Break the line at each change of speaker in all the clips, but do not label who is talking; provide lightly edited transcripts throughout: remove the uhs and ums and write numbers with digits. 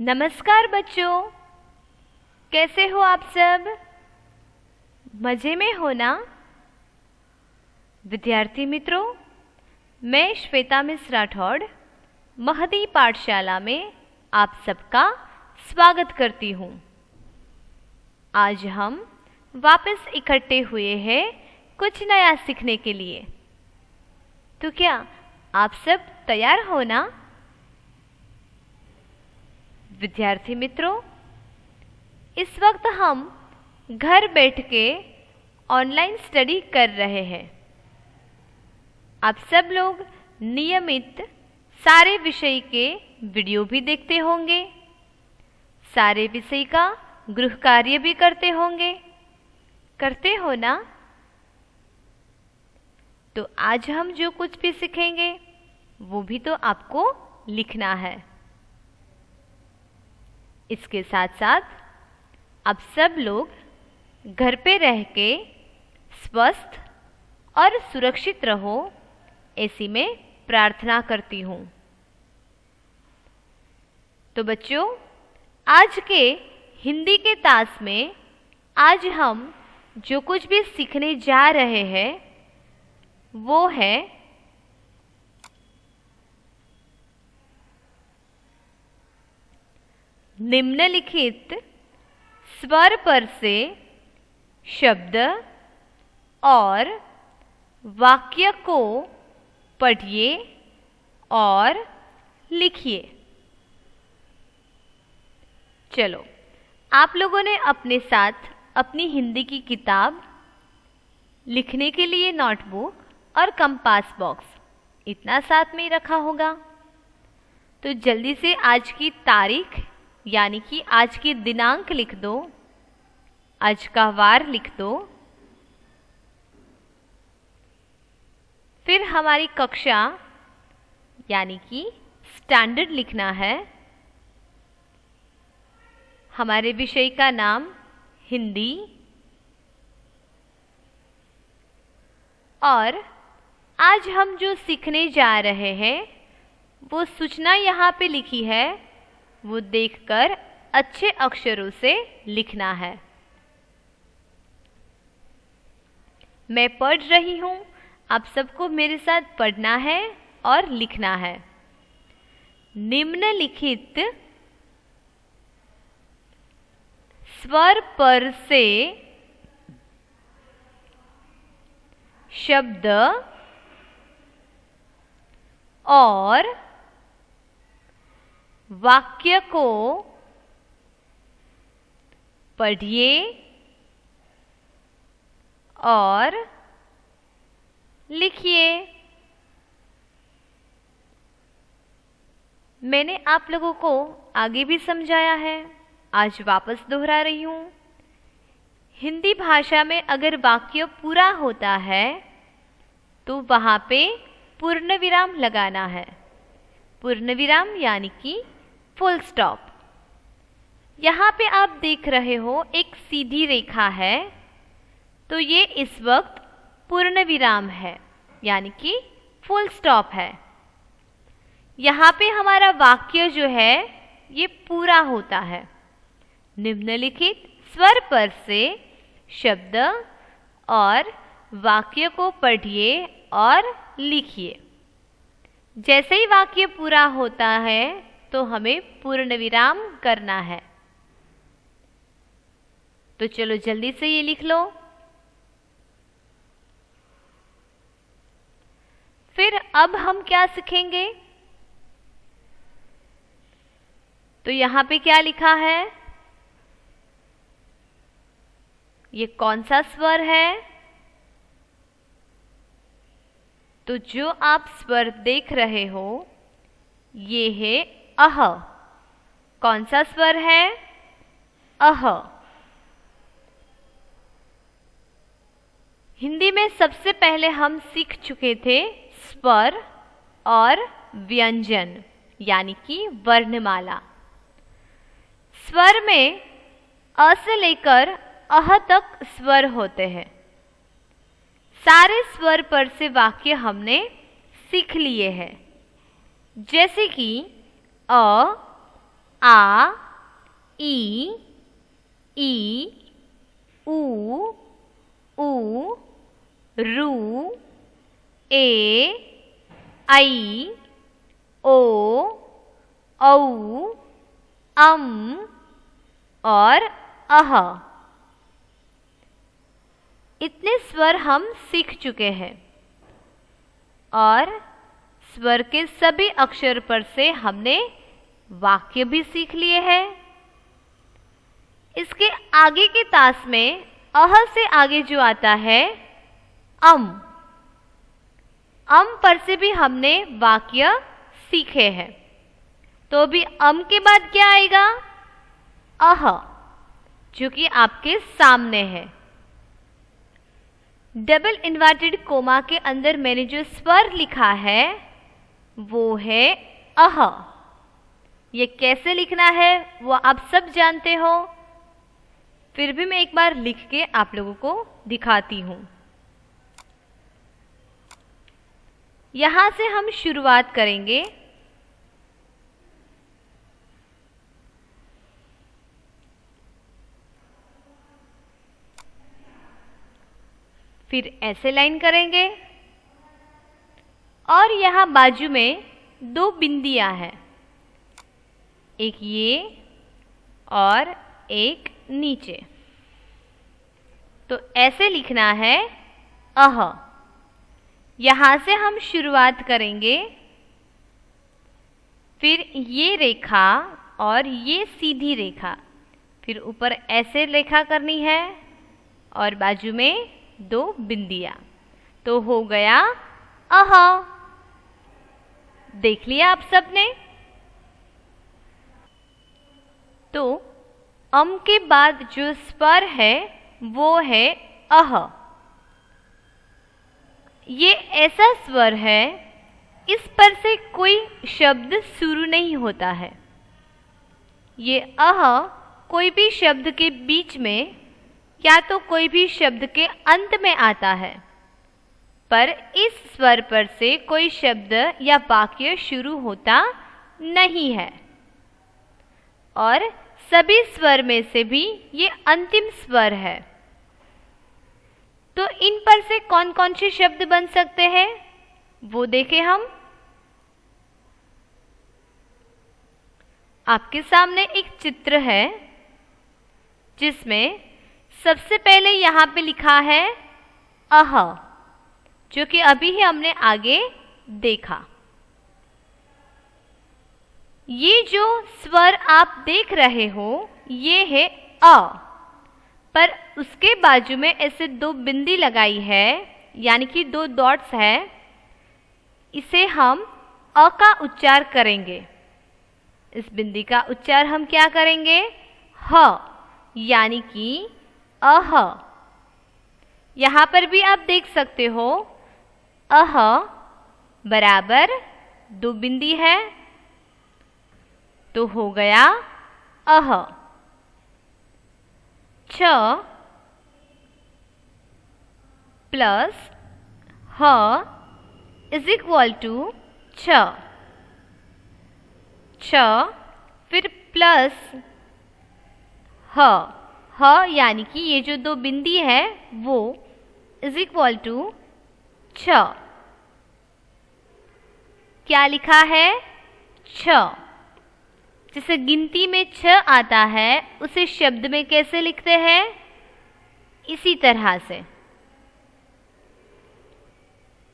नमस्कार बच्चों, कैसे हो आप सब? मज़े में हो ना? विद्यार्थी मित्रों, मैं श्वेता मिस राठौड़ महदी पाठशाला में आप सबका स्वागत करती हूँ। आज हम वापस इकट्ठे हुए हैं कुछ नया सीखने के लिए। तो क्या आप सब तैयार हो ना? विद्यार्थी मित्रों, इस वक्त हम घर बैठ के ऑनलाइन स्टडी कर रहे हैं। आप सब लोग नियमित सारे विषय के वीडियो भी देखते होंगे, सारे विषय का गृह कार्य भी करते होंगे। करते हो ना? तो आज हम जो कुछ भी सीखेंगे वो भी तो आपको लिखना है। इसके साथ साथ आप सब लोग घर पे रह के स्वस्थ और सुरक्षित रहो, ऐसी मैं प्रार्थना करती हूँ। तो बच्चों, आज के हिंदी के तास में आज हम जो कुछ भी सीखने जा रहे हैं वो है निम्नलिखित स्वर पर से शब्द और वाक्य को पढ़िए और लिखिए। चलो, आप लोगों ने अपने साथ अपनी हिंदी की किताब, लिखने के लिए नोटबुक और कंपास बॉक्स इतना साथ में ही रखा होगा। तो जल्दी से आज की तारीख यानी कि आज की दिनांक लिख दो, आज का वार लिख दो। फिर हमारी कक्षा यानी कि स्टैंडर्ड लिखना है। हमारे विषय का नाम हिंदी, और आज हम जो सीखने जा रहे हैं वो सूचना यहाँ पे लिखी है, वो देखकर अच्छे अक्षरों से लिखना है। मैं पढ़ रही हूँ, आप सबको मेरे साथ पढ़ना है और लिखना है। निम्नलिखित स्वर पर से शब्द और वाक्य को पढ़िए और लिखिए। मैंने आप लोगों को आगे भी समझाया है, आज वापस दोहरा रही हूँ। हिंदी भाषा में अगर वाक्य पूरा होता है तो वहाँ पे पूर्ण विराम लगाना है। पूर्ण विराम यानी कि फुल स्टॉप। यहाँ पे आप देख रहे हो एक सीधी रेखा है, तो ये इस वक्त पूर्ण विराम है यानी कि फुल स्टॉप है। यहाँ पे हमारा वाक्य जो है ये पूरा होता है। निम्नलिखित स्वर पर से शब्द और वाक्य को पढ़िए और लिखिए। जैसे ही वाक्य पूरा होता है तो हमें पूर्ण विराम करना है। तो चलो जल्दी से ये लिख लो। फिर अब हम क्या सीखेंगे? तो यहाँ पे क्या लिखा है? ये कौन सा स्वर है? तो जो आप स्वर देख रहे हो ये है अह। कौन सा स्वर है? अह। हिंदी में सबसे पहले हम सीख चुके थे स्वर और व्यंजन यानी कि वर्णमाला। स्वर में अ से लेकर अह तक स्वर होते हैं। सारे स्वर पर से वाक्य हमने सीख लिए हैं, जैसे कि अ, आ, ई, ऊ, रू, ए, ऐ, ओ, औ, और अह। इतने स्वर हम सीख चुके हैं और स्वर के सभी अक्षर पर से हमने वाक्य भी सीख लिए हैं। इसके आगे के तास में अह से आगे जो आता है अम पर से भी हमने वाक्य सीखे हैं। तो अभी अम के बाद क्या आएगा? अह, जो कि आपके सामने है। डबल इन्वर्टेड कोमा के अंदर मैंने जो स्वर लिखा है वो है अह। ये कैसे लिखना है वो आप सब जानते हो, फिर भी मैं एक बार लिख के आप लोगों को दिखाती हूं। यहां से हम शुरुआत करेंगे। फिर ऐसे लाइन करेंगे और यहां बाजू में दो बिंदियां हैं, एक ये और एक नीचे। तो ऐसे लिखना है अह। यहां से हम शुरुआत करेंगे, फिर ये रेखा और ये सीधी रेखा, फिर ऊपर ऐसे रेखा करनी है और बाजू में दो बिंदियां। तो हो गया अह। देख लिया आप सबने? तो अम के बाद जो स्वर है वो है अह। ये ऐसा स्वर है, इस पर से कोई शब्द शुरू नहीं होता है। ये अह कोई भी शब्द के बीच में या तो कोई भी शब्द के अंत में आता है, पर इस स्वर पर से कोई शब्द या वाक्य शुरू होता नहीं है। और सभी स्वर में से भी ये अंतिम स्वर है। तो इन पर से कौन कौन से शब्द बन सकते हैं वो देखें हम। आपके सामने एक चित्र है जिसमें सबसे पहले यहाँ पे लिखा है अह, जो कि अभी ही हमने आगे देखा। ये जो स्वर आप देख रहे हो ये है अ, पर उसके बाजू में ऐसे दो बिंदी लगाई है, यानी कि दो डॉट्स है। इसे हम अ का उच्चार करेंगे। इस बिंदी का उच्चार हम क्या करेंगे? ह, यानी कि अह। यहां पर भी आप देख सकते हो अह बराबर दो बिंदी है, तो हो गया अह। छ प्लस ह इज इक्वल टू छ। छ फिर प्लस ह यानी कि ये जो दो बिंदी है वो इज इक्वल टू छ। क्या लिखा है? छ। जिसे गिनती में छ आता है उसे शब्द में कैसे लिखते हैं? इसी तरह से।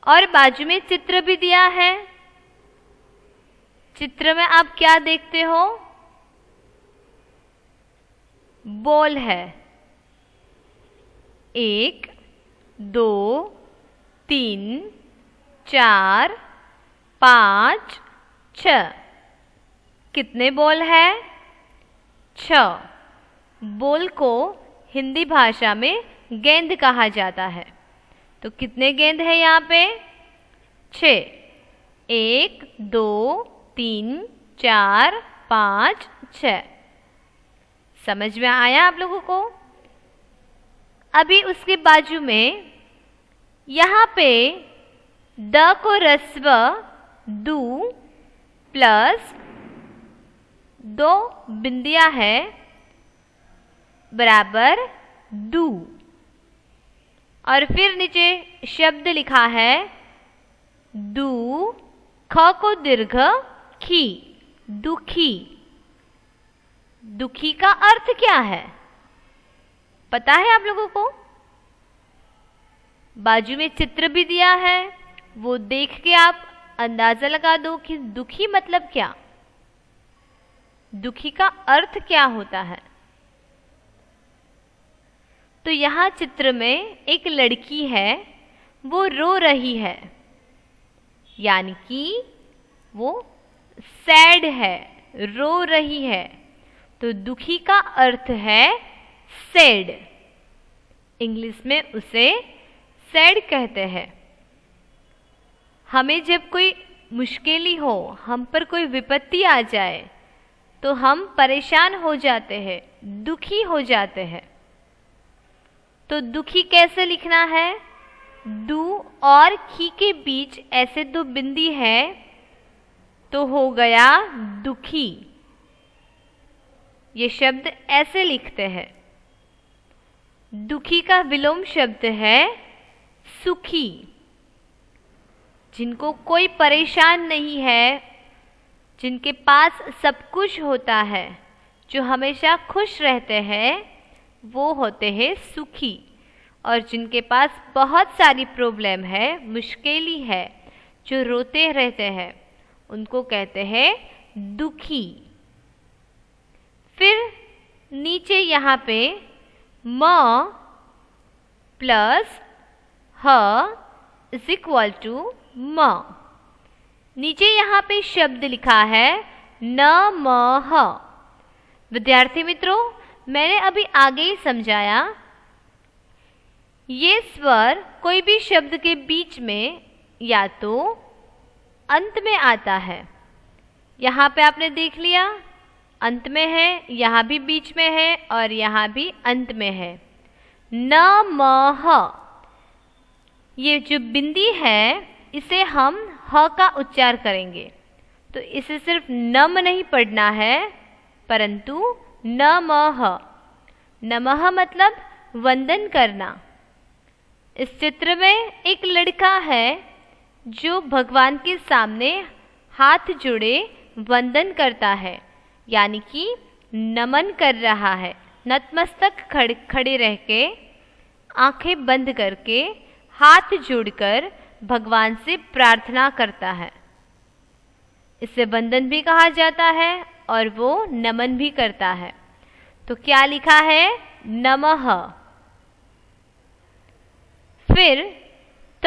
और बाजू में चित्र भी दिया है। चित्र में आप क्या देखते हो? बॉल है। 1 2 3 4 5 6। कितने बॉल है? 6। बॉल को हिंदी भाषा में गेंद कहा जाता है। तो कितने गेंद है यहाँ पे? 6। 1 2 3 4 5 6। समझ में आया आप लोगों को? अभी उसके बाजू में यहाँ पे द को रस्व दू प्लस 2 बिंदियां है बराबर दू। और फिर नीचे शब्द लिखा है दू, ख को दीर्घ खी, दुखी। दुखी का अर्थ क्या है पता है आप लोगों को? बाजू में चित्र भी दिया है, वो देख के आप अंदाजा लगा दो कि दुखी मतलब क्या, दुखी का अर्थ क्या होता है। तो यहाँ चित्र में एक लड़की है, वो रो रही है, यानी कि वो सैड है, रो रही है। तो दुखी का अर्थ है सैड, इंग्लिश में उसे सैड कहते हैं। हमें जब कोई मुश्किल हो, हम पर कोई विपत्ति आ जाए तो हम परेशान हो जाते हैं, दुखी हो जाते हैं। तो दुखी कैसे लिखना है? दू और खी के बीच ऐसे 2 बिंदी है तो हो गया दुखी। ये शब्द ऐसे लिखते हैं। दुखी का विलोम शब्द है सुखी। जिनको कोई परेशान नहीं है, जिनके पास सब कुछ होता है, जो हमेशा खुश रहते हैं, वो होते हैं सुखी। और जिनके पास बहुत सारी प्रॉब्लम है, मुश्किलें है, जो रोते रहते हैं, उनको कहते हैं दुखी। फिर नीचे यहाँ पे म प्लस ह इज इक्वल टू म। नीचे यहाँ पे शब्द लिखा है न म ह। विद्यार्थी मित्रों, मैंने अभी आगे ही समझाया, ये स्वर कोई भी शब्द के बीच में या तो अंत में आता है। यहाँ पे आपने देख लिया अंत में है, यहाँ भी बीच में है और यहाँ भी अंत में है। न म ह, ये जो बिंदी है इसे हम ह का उच्चार करेंगे। तो इसे सिर्फ नम नहीं पढ़ना है, परंतु नमः। नमः मतलब वंदन करना। इस चित्र में एक लड़का है जो भगवान के सामने हाथ जोड़े वंदन करता है, यानी कि नमन कर रहा है। नतमस्तक खड़े रह के, आंखें बंद करके, हाथ जोड़कर भगवान से प्रार्थना करता है। इसे वंदन भी कहा जाता है और वो नमन भी करता है। तो क्या लिखा है? नमः। फिर त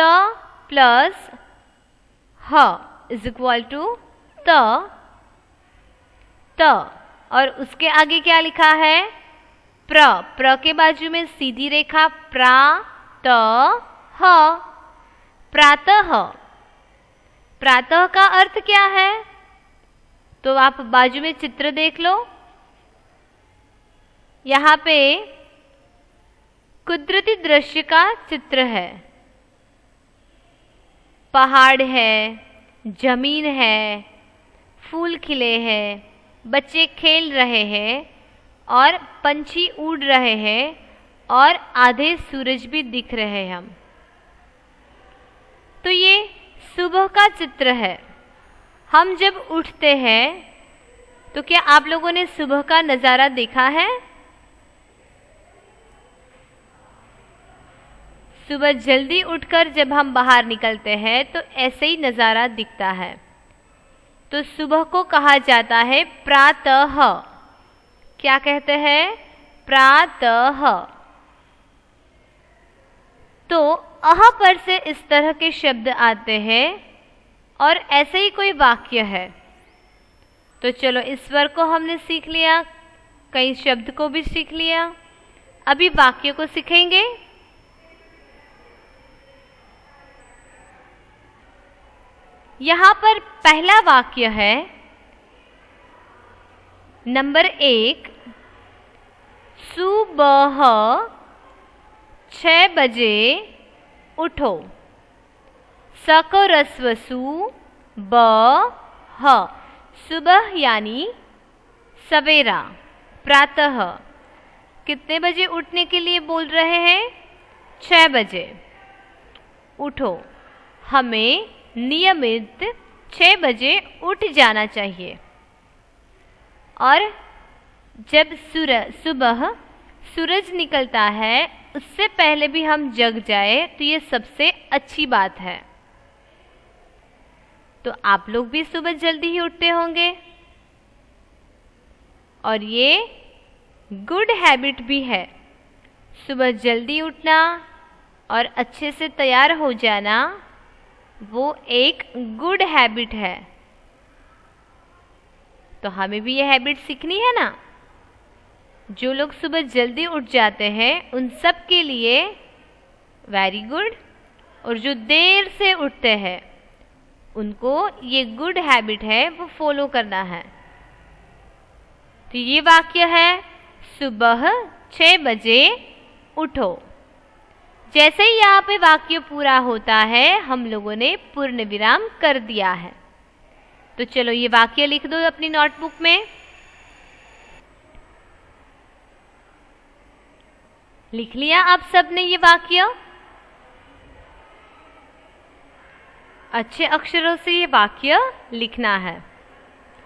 प्लस ह इज इक्वल टू त, त, और उसके आगे क्या लिखा है? प्र। प्र के बाजू में सीधी रेखा प्रा त ह, प्रातः। प्रातः का अर्थ क्या है? तो आप बाजू में चित्र देख लो। यहाँ पे कुदरती दृश्य का चित्र है। पहाड़ है, जमीन है, फूल खिले हैं, बच्चे खेल रहे हैं और पंछी उड़ रहे हैं और आधे सूरज भी दिख रहे हैं हम। तो ये सुबह का चित्र है। हम जब उठते हैं तो क्या आप लोगों ने सुबह का नज़ारा देखा है? सुबह जल्दी उठकर जब हम बाहर निकलते हैं तो ऐसे ही नज़ारा दिखता है। तो सुबह को कहा जाता है प्रातः। क्या कहते हैं? प्रातः। तो अह पर से इस तरह के शब्द आते हैं और ऐसे ही कोई वाक्य है। तो चलो इस स्वर को हमने सीख लिया, कई शब्द को भी सीख लिया। अभी वाक्य को सीखेंगे। यहाँ पर पहला वाक्य है नंबर 1, सुबह 6 बजे उठो। स को रस्व सु, ब ह, सुबह यानी सवेरा, प्रातः। कितने बजे उठने के लिए बोल रहे हैं? 6 बजे उठो। हमें नियमित 6 बजे उठ जाना चाहिए। और जब सुबह सूरज निकलता है उससे पहले भी हम जग जाए तो ये सबसे अच्छी बात है। तो आप लोग भी सुबह जल्दी ही उठते होंगे और ये गुड हैबिट भी है। सुबह जल्दी उठना और अच्छे से तैयार हो जाना वो एक गुड हैबिट है। तो हमें भी ये हैबिट सीखनी है ना। जो लोग सुबह जल्दी उठ जाते हैं उन सब के लिए वेरी गुड, और जो देर से उठते हैं उनको ये गुड हैबिट है वो फॉलो करना है। तो ये वाक्य है सुबह 6 बजे उठो। जैसे ही यहाँ पे वाक्य पूरा होता है हम लोगों ने पूर्ण विराम कर दिया है। तो चलो ये वाक्य लिख दो अपनी नोटबुक में। लिख लिया आप सबने ये वाक्य? अच्छे अक्षरों से ये वाक्य लिखना है।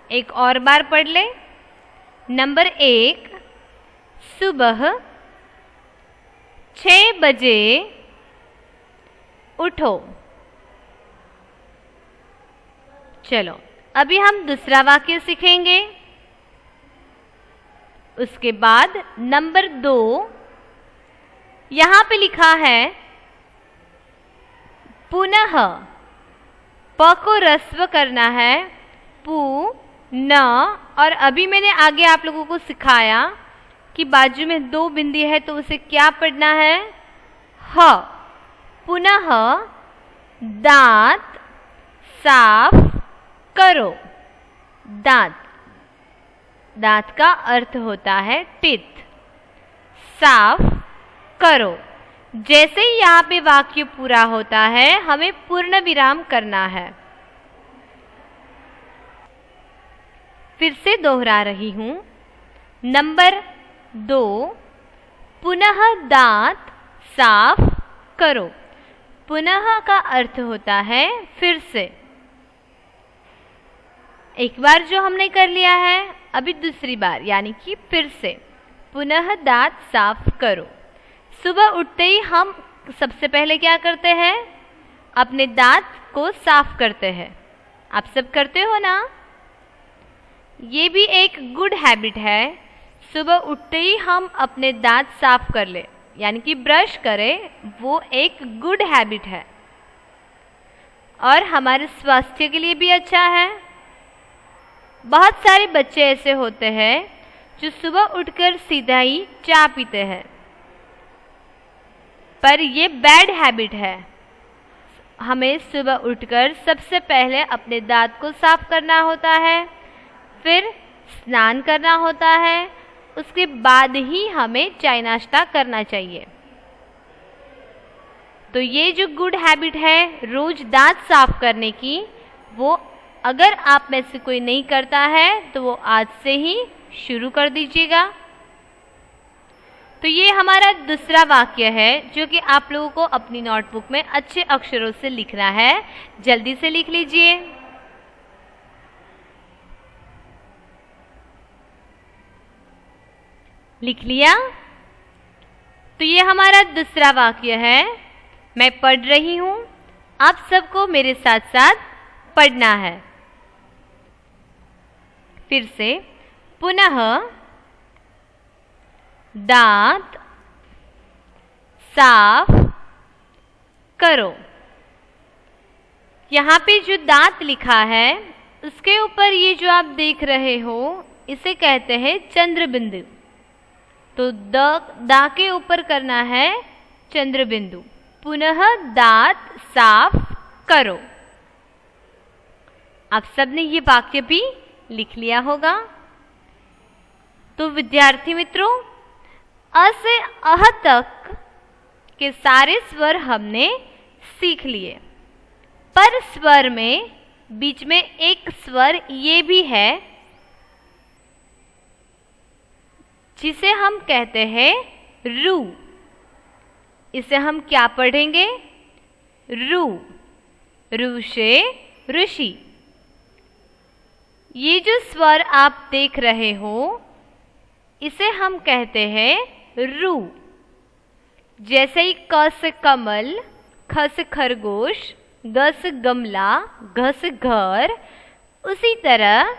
एक और बार पढ़ ले। नंबर 1, सुबह 6 बजे उठो। चलो अभी हम दूसरा वाक्य सीखेंगे। उसके बाद नंबर 2, यहां पे लिखा है पुनः, प को ह्रस्व करना है, पु न। और अभी मैंने आगे आप लोगों को सिखाया कि बाजू में 2 बिंदी है तो उसे क्या पढ़ना है? ह। पुनः दांत साफ करो। दांत, दांत का अर्थ होता है टीथ। साफ करो। जैसे ही यहाँ पे वाक्य पूरा होता है हमें पूर्ण विराम करना है। फिर से दोहरा रही हूं। नंबर 2, पुनः दांत साफ करो। पुनः का अर्थ होता है फिर से। एक बार जो हमने कर लिया है, अभी दूसरी बार यानी कि फिर से पुनः दांत साफ करो। सुबह उठते ही हम सबसे पहले क्या करते हैं? अपने दांत को साफ करते हैं। आप सब करते हो ना? ये भी एक गुड हैबिट है। सुबह उठते ही हम अपने दांत साफ कर ले यानी कि ब्रश करें, वो एक गुड हैबिट है और हमारे स्वास्थ्य के लिए भी अच्छा है। बहुत सारे बच्चे ऐसे होते हैं जो सुबह उठकर सीधा ही चाय पीते हैं, पर ये बैड हैबिट है। हमें सुबह उठकर सबसे पहले अपने दांत को साफ करना होता है, फिर स्नान करना होता है, उसके बाद ही हमें चाय नाश्ता करना चाहिए। तो ये जो गुड हैबिट है रोज दांत साफ करने की, वो अगर आप में से कोई नहीं करता है तो वो आज से ही शुरू कर दीजिएगा। तो ये हमारा दूसरा वाक्य है जो कि आप लोगों को अपनी नोटबुक में अच्छे अक्षरों से लिखना है। जल्दी से लिख लीजिए। लिख लिया? तो ये हमारा दूसरा वाक्य है। मैं पढ़ रही हूं, आप सबको मेरे साथ साथ पढ़ना है। फिर से, पुनः दांत साफ करो। यहाँ पे जो दांत लिखा है उसके ऊपर ये जो आप देख रहे हो इसे कहते हैं चंद्र बिंदु। तो दा के ऊपर करना है चंद्र बिंदु। पुनः दांत साफ करो। आप सबने ये वाक्य भी लिख लिया होगा। तो विद्यार्थी मित्रों, अ से अह तक के सारे स्वर हमने सीख लिए। पर स्वर में बीच में एक स्वर ये भी है जिसे हम कहते हैं रू। इसे हम क्या पढ़ेंगे? रू। रू से ऋषि। ये जो स्वर आप देख रहे हो इसे हम कहते हैं रू। जैसे ही क से कमल, ख से खरगोश, ग से गमला, घ से घर, उसी तरह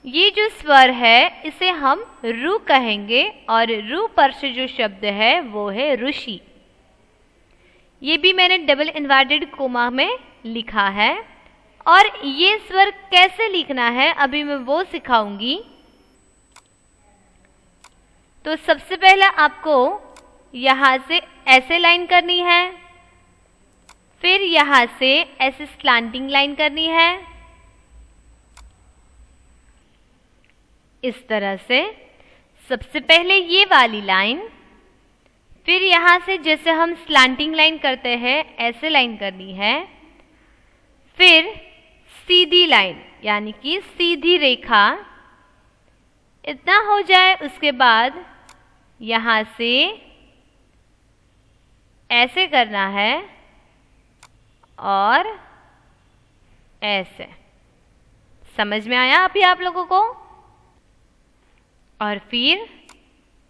ये जो स्वर है इसे हम रू कहेंगे और रू पर से जो शब्द है वो है ऋषि। ये भी मैंने डबल इन्वर्टेड कोमा में लिखा है और ये स्वर कैसे लिखना है अभी मैं वो सिखाऊंगी। तो सबसे पहले आपको यहाँ से ऐसे लाइन करनी है, फिर यहाँ से ऐसे स्लैंटिंग लाइन करनी है, इस तरह से। सबसे पहले ये वाली लाइन, फिर यहाँ से जैसे हम स्लैंटिंग लाइन करते हैं ऐसे लाइन करनी है, फिर सीधी लाइन यानी कि सीधी रेखा। इतना हो जाए उसके बाद यहाँ से ऐसे करना है और ऐसे। समझ में आया अभी आप लोगों को? और फिर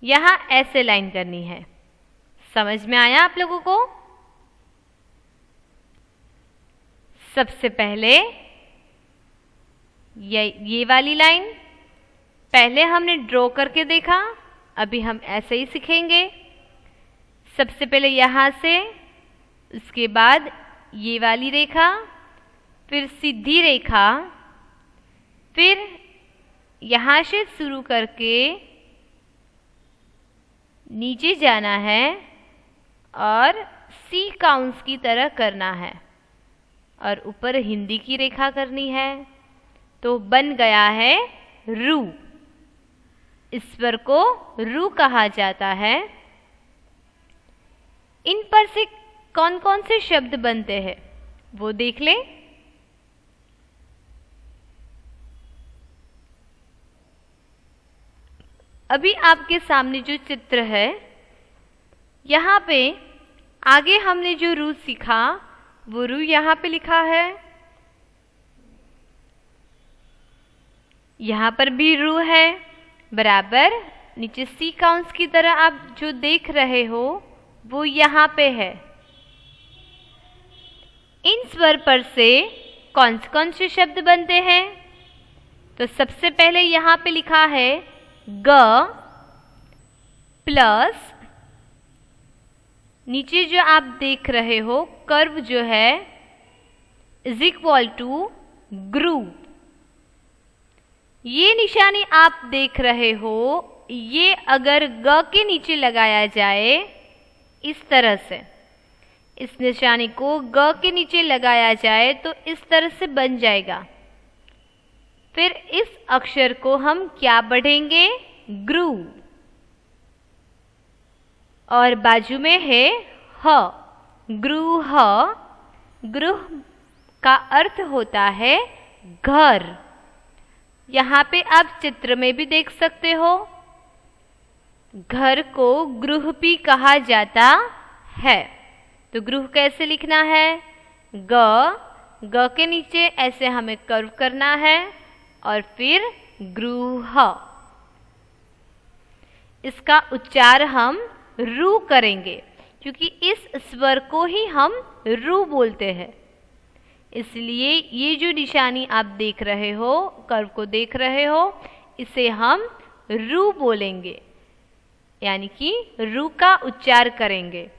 यहाँ ऐसे लाइन करनी है। समझ में आया आप लोगों को? सबसे पहले ये वाली लाइन पहले हमने ड्रॉ करके देखा, अभी हम ऐसे ही सीखेंगे। सबसे पहले यहाँ से, उसके बाद ये वाली रेखा, फिर सीधी रेखा, फिर यहाँ से शुरू करके नीचे जाना है और सी काउंट्स की तरह करना है और ऊपर हिंदी की रेखा करनी है। तो बन गया है रू। इस स्वर को रू कहा जाता है। इन पर से कौन कौन से शब्द बनते हैं वो देख लें। अभी आपके सामने जो चित्र है, यहाँ पे आगे हमने जो रू सीखा वो रू यहाँ पे लिखा है। यहाँ पर भी रू है बराबर। नीचे सी काउंट्स की तरह आप जो देख रहे हो वो यहाँ पे है। इन स्वर पर से कौन से शब्द बनते हैं? तो सबसे पहले यहाँ पे लिखा है ग प्लस, नीचे जो आप देख रहे हो कर्व जो है इज इक्वल टू ग्रू। ये निशानी आप देख रहे हो, ये अगर ग के नीचे लगाया जाए इस तरह से, इस निशानी को ग के नीचे लगाया जाए तो इस तरह से बन जाएगा। फिर इस अक्षर को हम क्या पढ़ेंगे? ग्रू। और बाजू में है ह, ग्रू ह। गृह का अर्थ होता है घर। यहाँ पे आप चित्र में भी देख सकते हो, घर को गृह भी कहा जाता है। तो गृह कैसे लिखना है? ग के नीचे ऐसे हमें कर्व करना है और फिर गृह। इसका उच्चार हम रू करेंगे क्योंकि इस स्वर को ही हम रू बोलते हैं। इसलिए ये जो निशानी आप देख रहे हो, कर्व को देख रहे हो, इसे हम रू बोलेंगे, यानी कि रू का उच्चार करेंगे।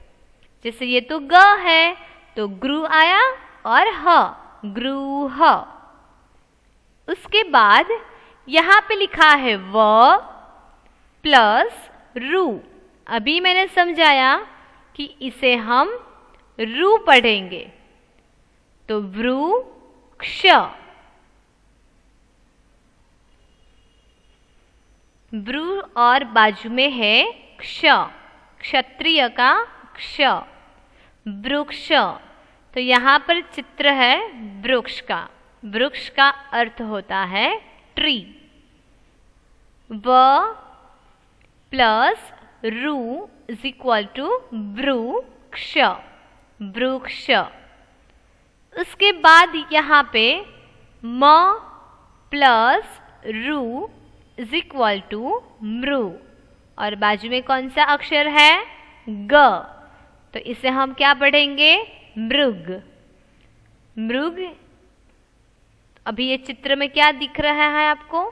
जैसे ये तो ग है तो ग्रू आया और ह, ग्रूह। उसके बाद यहाँ पे लिखा है व प्लस रू। अभी मैंने समझाया कि इसे हम रू पढ़ेंगे। तो वृक्ष, वृ और बाजू में है क्ष, क्षत्रिय का क्ष, वृक्ष। तो यहाँ पर चित्र है वृक्ष का। वृक्ष का अर्थ होता है ट्री। व प्लस रू इज इक्वल टू वृक्ष, वृक्ष। उसके बाद यहाँ पे म प्लस रू इज इक्वल टू मृ, और बाजू में कौन सा अक्षर है? ग, तो इसे हम क्या पढ़ेंगे? मृग, मृग। अभी ये चित्र में क्या दिख रहा है आपको?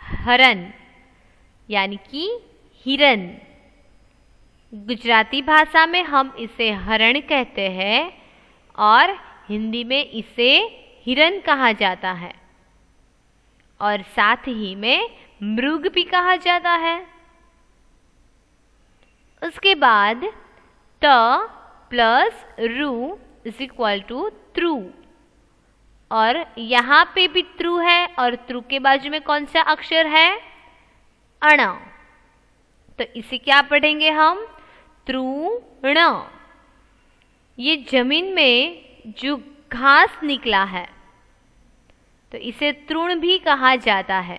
हरण, यानी कि हिरन। गुजराती भाषा में हम इसे हरण कहते हैं और हिंदी में इसे हिरन कहा जाता है, और साथ ही में मृग भी कहा जाता है। उसके बाद त प्लस रू इज इक्वल टू त्रु, और यहाँ पे भी त्रु है और त्रु के बाजू में कौन सा अक्षर है? अण, तो इसे क्या पढ़ेंगे हम? तृण। ये जमीन में जो घास निकला है तो इसे तृण भी कहा जाता है।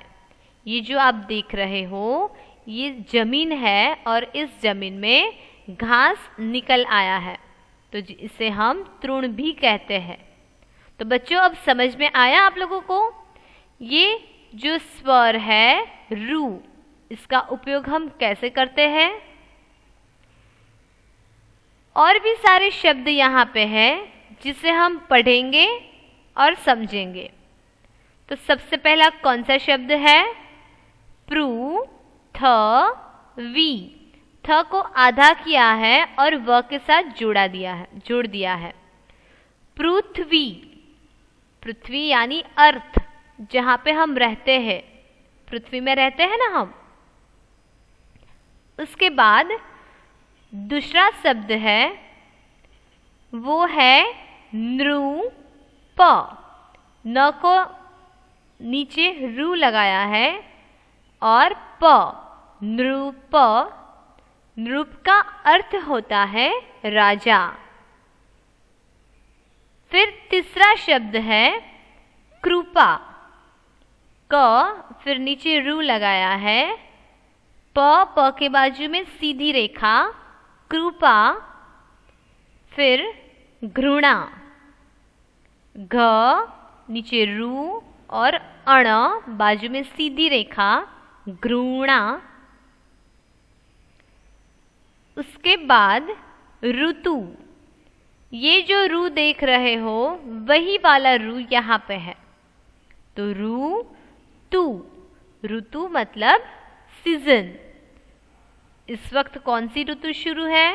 ये जो आप देख रहे हो ये जमीन है और इस जमीन में घास निकल आया है, तो इसे हम तृण भी कहते हैं। तो बच्चों अब समझ में आया आप लोगों को? ये जो स्वर है रू, इसका उपयोग हम कैसे करते हैं? और भी सारे शब्द यहाँ पे हैं जिसे हम पढ़ेंगे और समझेंगे। तो सबसे पहला कौन सा शब्द है? प्रू थ वी, थ को आधा किया है और व के साथ जोड़ दिया है। पृथ्वी, पृथ्वी यानी अर्थ, जहाँ पे हम रहते हैं, पृथ्वी में रहते हैं ना हम। उसके बाद दूसरा शब्द है वो है नृप, न को नीचे रू लगाया है और प, नृप। नृप का अर्थ होता है राजा। फिर तीसरा शब्द है कृपा, क फिर नीचे रू लगाया है, प के बाजू में सीधी रेखा, कृपा। फिर घृणा, घ नीचे रू और अण बाजू में सीधी रेखा, घृणा। उसके बाद ऋतु, ये जो रू देख रहे हो वही वाला रू यहाँ पे है, तो ऋतु मतलब सीजन। इस वक्त कौन सी ऋतु शुरू है?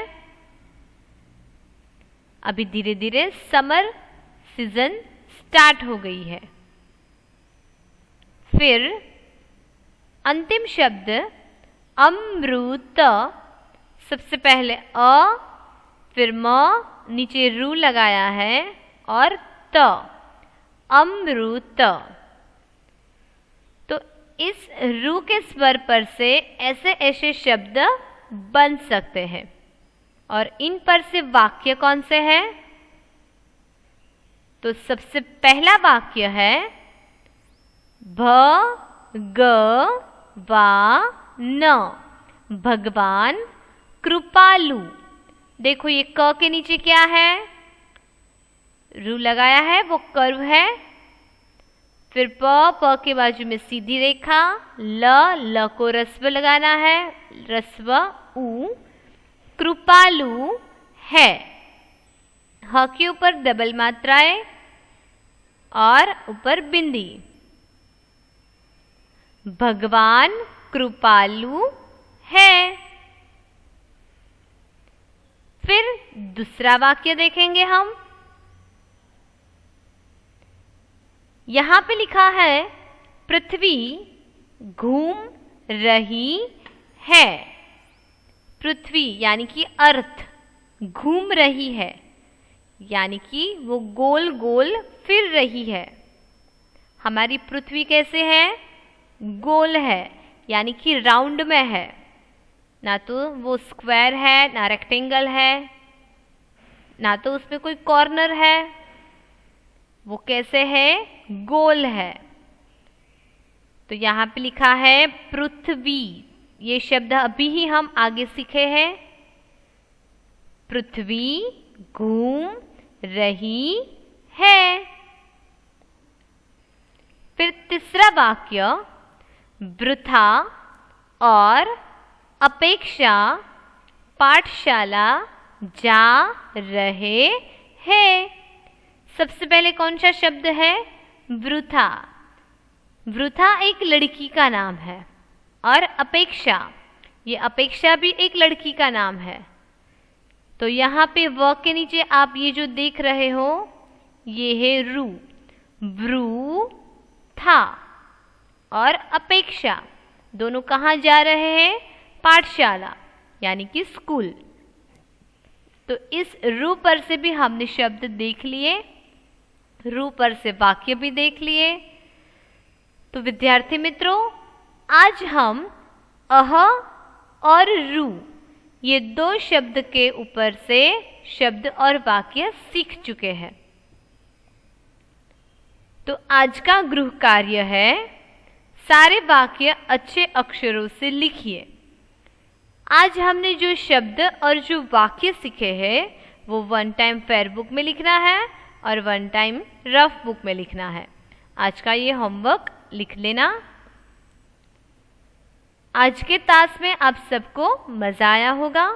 अभी धीरे धीरे समर सीजन स्टार्ट हो गई है। फिर अंतिम शब्द अमृत, सबसे पहले अ फिर म नीचे रू लगाया है और त, अमृत। तो इस रू के स्वर पर से ऐसे ऐसे शब्द बन सकते हैं, और इन पर से वाक्य कौन से हैं? तो सबसे पहला वाक्य है भगवान, भगवान कृपालु। देखो ये क के नीचे क्या है? रू लगाया है, वो कर्व है। फिर प के बाजू में सीधी रेखा, ल को रस्व लगाना है, रस्व उ, कृपालु है। ह के ऊपर डबल मात्राएं और ऊपर बिंदी। भगवान कृपालु है। फिर दूसरा वाक्य देखेंगे हम। यहां पे लिखा है पृथ्वी घूम रही है। पृथ्वी यानी कि अर्थ घूम रही है, यानी कि वो गोल गोल फिर रही है। हमारी पृथ्वी कैसे है? गोल है, यानी कि राउंड में है, ना तो वो स्क्वायर है ना रेक्टेंगल है, ना तो उसमें कोई कॉर्नर है। वो कैसे है? गोल है। तो यहाँ पे लिखा है पृथ्वी। ये शब्द अभी ही हम आगे सीखे हैं। पृथ्वी घूम रही है। फिर तीसरा वाक्य, वृथा और अपेक्षा पाठशाला जा रहे हैं। सबसे पहले कौन सा शब्द है? वृथा। वृथा एक लड़की का नाम है और अपेक्षा, ये अपेक्षा भी एक लड़की का नाम है। तो यहाँ पे व के नीचे आप ये जो देख रहे हो ये है रू। वृ था और अपेक्षा दोनों कहाँ जा रहे हैं? पाठशाला यानी कि स्कूल। तो इस रू पर से भी हमने शब्द देख लिए, रू पर से वाक्य भी देख लिए। तो विद्यार्थी मित्रों, आज हम अह और रू ये दो शब्द के ऊपर से शब्द और वाक्य सीख चुके हैं। तो आज का गृह कार्य है, सारे वाक्य अच्छे अक्षरों से लिखिए। आज हमने जो शब्द और जो वाक्य सीखे हैं वो 1 टाइम फेयर बुक में लिखना है और 1 टाइम रफ बुक में लिखना है। आज का ये होमवर्क लिख लेना। आज के तास में आप सबको मज़ा आया होगा।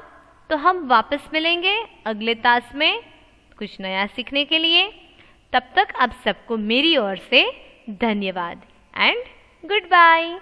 तो हम वापस मिलेंगे अगले तास में कुछ नया सीखने के लिए। तब तक आप सबको मेरी ओर से धन्यवाद एंड गुड बाय।